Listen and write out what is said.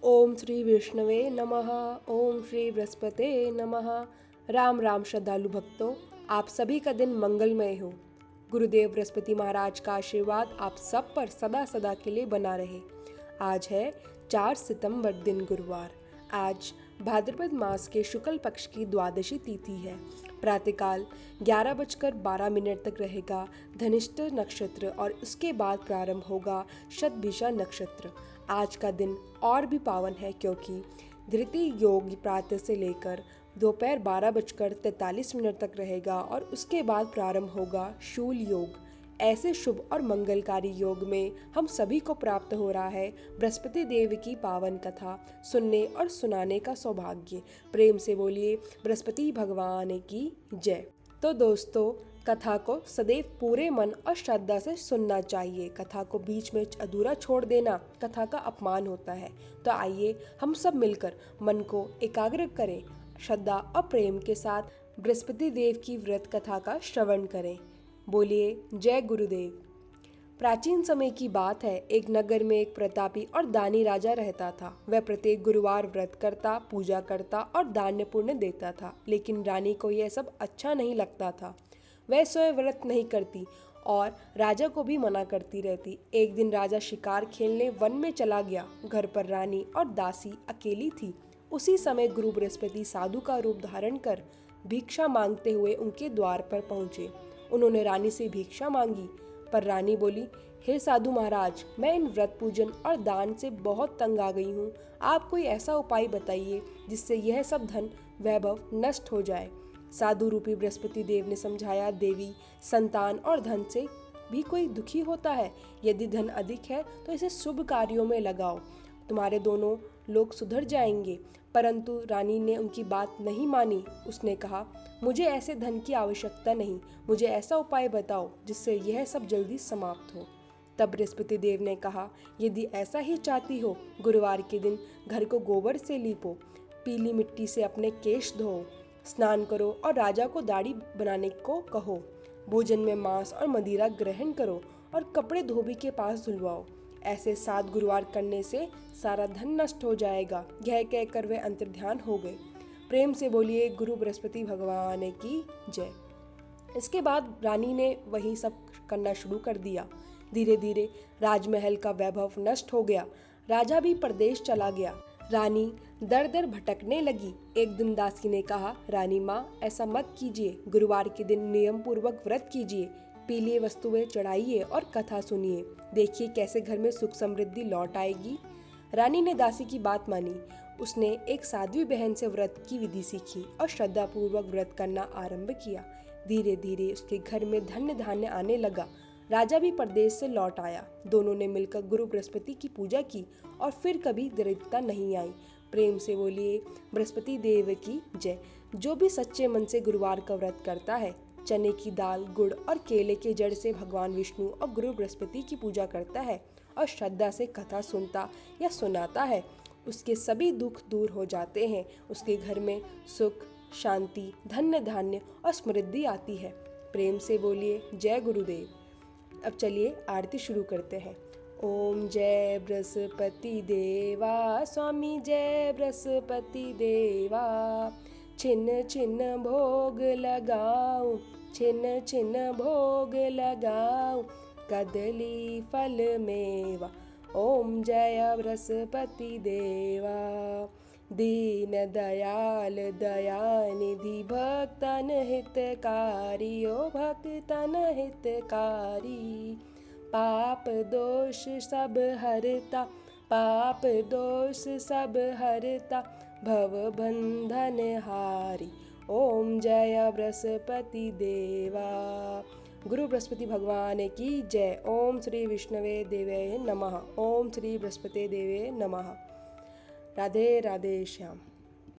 ओम श्री विष्णवे नमः। ओम श्री बृहस्पते नमः। राम राम श्रद्धालु भक्तों, आप सभी का दिन मंगलमय हो। गुरुदेव बृहस्पति महाराज का आशीर्वाद आप सब पर सदा सदा के लिए बना रहे। आज है 4 सितंबर दिन गुरुवार। आज भाद्रपद मास के शुक्ल पक्ष की द्वादशी तिथि है। प्रातःकाल 11:12 तक रहेगा धनिष्ठ नक्षत्र और उसके बाद प्रारंभ होगा शतभिषा नक्षत्र। आज का दिन और भी पावन है क्योंकि धृति योग प्रातः से लेकर दोपहर 12:43 तक रहेगा और उसके बाद प्रारंभ होगा शूल योग। ऐसे शुभ और मंगलकारी योग में हम सभी को प्राप्त हो रहा है बृहस्पति देव की पावन कथा सुनने और सुनाने का सौभाग्य। प्रेम से बोलिए बृहस्पति भगवान की जय। तो दोस्तों, कथा को सदैव पूरे मन और श्रद्धा से सुनना चाहिए। कथा को बीच में अधूरा छोड़ देना कथा का अपमान होता है। तो आइए हम सब मिलकर मन को एकाग्र करें, श्रद्धा और प्रेम के साथ बृहस्पति देव की व्रत कथा का श्रवण करें। बोलिए जय गुरुदेव। प्राचीन समय की बात है, एक नगर में एक प्रतापी और दानी राजा रहता था। वह प्रत्येक गुरुवार व्रत करता, पूजा करता और दान पुण्य देता था। लेकिन रानी को यह सब अच्छा नहीं लगता था। वह स्वयं व्रत नहीं करती और राजा को भी मना करती रहती। एक दिन राजा शिकार खेलने वन में चला गया। घर पर रानी और दासी अकेली थी। उसी समय गुरु बृहस्पति साधु का रूप धारण कर भिक्षा मांगते हुए उनके द्वार पर पहुंचे। उन्होंने रानी से भिक्षा मांगी, पर रानी बोली, हे साधु महाराज, मैं इन व्रत पूजन और दान से बहुत तंग आ गई हूँ। आप कोई ऐसा उपाय बताइए जिससे यह सब धन वैभव नष्ट हो जाए। साधु रूपी बृहस्पति देव ने समझाया, देवी, संतान और धन से भी कोई दुखी होता है। यदि धन अधिक है तो इसे शुभ कार्यों में लगाओ, तुम्हारे दोनों लोग सुधर जाएंगे। परंतु रानी ने उनकी बात नहीं मानी। उसने कहा, मुझे ऐसे धन की आवश्यकता नहीं, मुझे ऐसा उपाय बताओ जिससे यह सब जल्दी समाप्त हो। तब बृहस्पति देव ने कहा, यदि ऐसा ही चाहती हो, गुरुवार के दिन घर को गोबर से लीपो, पीली मिट्टी से अपने केश धो, स्नान करो और राजा को दाढ़ी बनाने को कहो। भोजन में मांस और मदिरा ग्रहण करो और कपड़े धोबी के पास धुलवाओ। ऐसे 7 गुरुवार करने से सारा धन नष्ट हो जाएगा। यह कहकर वे अंतर्ध्यान हो गए। प्रेम से बोलिए गुरु बृहस्पति भगवान की जय। इसके बाद रानी ने वही सब करना शुरू कर दिया। धीरे धीरे राजमहल का वैभव नष्ट हो गया। राजा भी परदेश चला गया। रानी दर दर भटकने लगी। एक दिन दासी ने कहा, रानी माँ, ऐसा मत कीजिए। गुरुवार के दिन नियम पूर्वक व्रत कीजिए, पीली वस्तुएं चढ़ाइए और कथा सुनिए। देखिए कैसे घर में सुख समृद्धि लौट आएगी। रानी ने दासी की बात मानी। उसने एक साध्वी बहन से व्रत की विधि सीखी और श्रद्धा पूर्वक व्रत करना आरंभ किया। धीरे धीरे उसके घर में धन्य धान्य आने लगा। राजा भी परदेश से लौट आया। दोनों ने मिलकर गुरु बृहस्पति की पूजा की और फिर कभी दरिद्रता नहीं आई। प्रेम से बोलिए बृहस्पति देव की जय। जो भी सच्चे मन से गुरुवार का व्रत करता है, चने की दाल, गुड़ और केले के जड़ से भगवान विष्णु और गुरु बृहस्पति की पूजा करता है और श्रद्धा से कथा सुनता या सुनाता है, उसके सभी दुख दूर हो जाते हैं। उसके घर में सुख, शांति, धन्य धान्य और समृद्धि आती है। प्रेम से बोलिए जय गुरुदेव। अब चलिए आरती शुरू करते हैं। ओम जय बृहस्पति देवा, स्वामी जय बृहस्पति देवा। छिन्न छिन्न भोग लगाऊं, छिन्न छिन्न भोग लगाऊं, कदली फल मेवा। ओम जय बृहस्पति देवा। दीन दयाल दयानिधि, भक्तन हितकारी, ओ भक्तन हितकारी। पाप दोष सब हरता, पाप दोष सब हरता, भव बंधन हारी। ओम जय बृहस्पति देवा। गुरु बृहस्पति भगवान की जय। ओम श्री विष्णवे देवे नमः। ओम श्री बृहस्पति देवे नमः। राधे राधे श्याम।